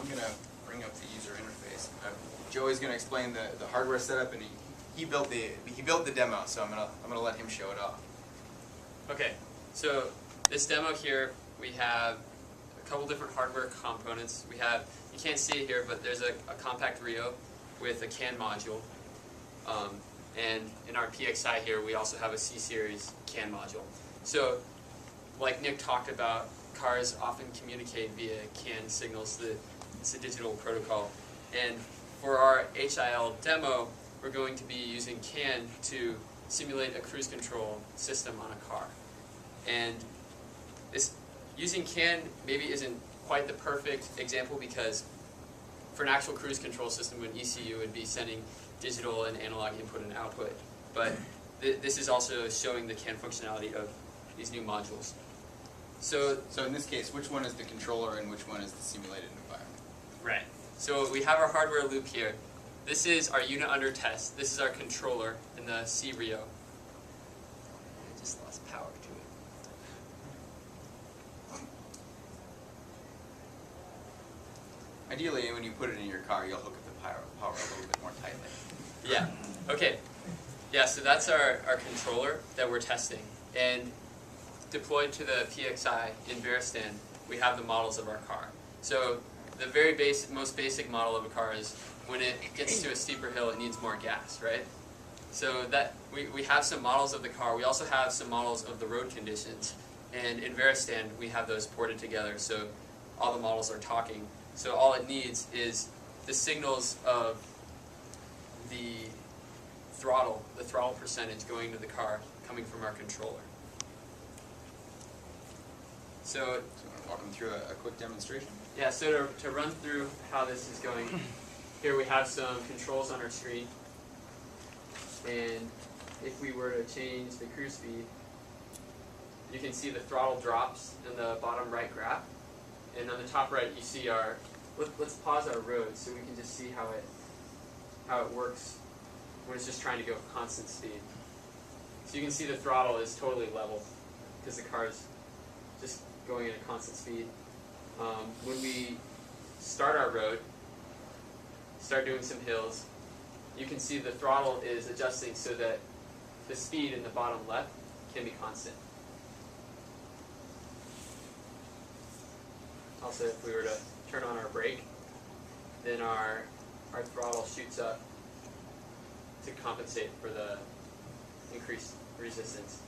I'm going to bring up the user interface. Joey's going to explain the hardware setup, and he built the demo, so I'm gonna let him show it off. Okay, so this demo here, we have a couple different hardware components. We have, you can't see it here, but there's a compact Rio with a CAN module. And in our PXI here, we also have a C-Series CAN module. So, like Nick talked about, cars often communicate via CAN signals. It's a digital protocol. And for our HIL demo, we're going to be using CAN to simulate a cruise control system on a car. And using CAN maybe isn't quite the perfect example, because for an actual cruise control system, an ECU would be sending digital and analog input and output. But this is also showing the CAN functionality of these new modules. So in this case, which one is the controller and which one is the simulated environment? Right. So we have our hardware loop here. This is our unit under test. This is our controller in the C Rio. I just lost power to it. Ideally, when you put it in your car, you'll hook up the power a little bit more tightly. Yeah. Okay. Yeah, so that's our controller that we're testing. And deployed to the PXI in Veristan, we have the models of our car. So the very most basic model of a car is when it gets to a steeper hill, it needs more gas, right? So that we have some models of the car. We also have some models of the road conditions. And in Veristan, we have those ported together, so all the models are talking. So all it needs is the signals of the throttle percentage going to the car coming from our controller. So walk them through a quick demonstration. Yeah, so to run through how this is going, here we have some controls on our screen. And if we were to change the cruise speed, you can see the throttle drops in the bottom right graph. And on the top right, you see our, let's pause our road so we can just see how it works when it's just trying to go constant speed. So you can see the throttle is totally level because the car is just going at a constant speed. When we start our road, start doing some hills, you can see the throttle is adjusting so that the speed in the bottom left can be constant. Also, if we were to turn on our brake, then our throttle shoots up to compensate for the increased resistance.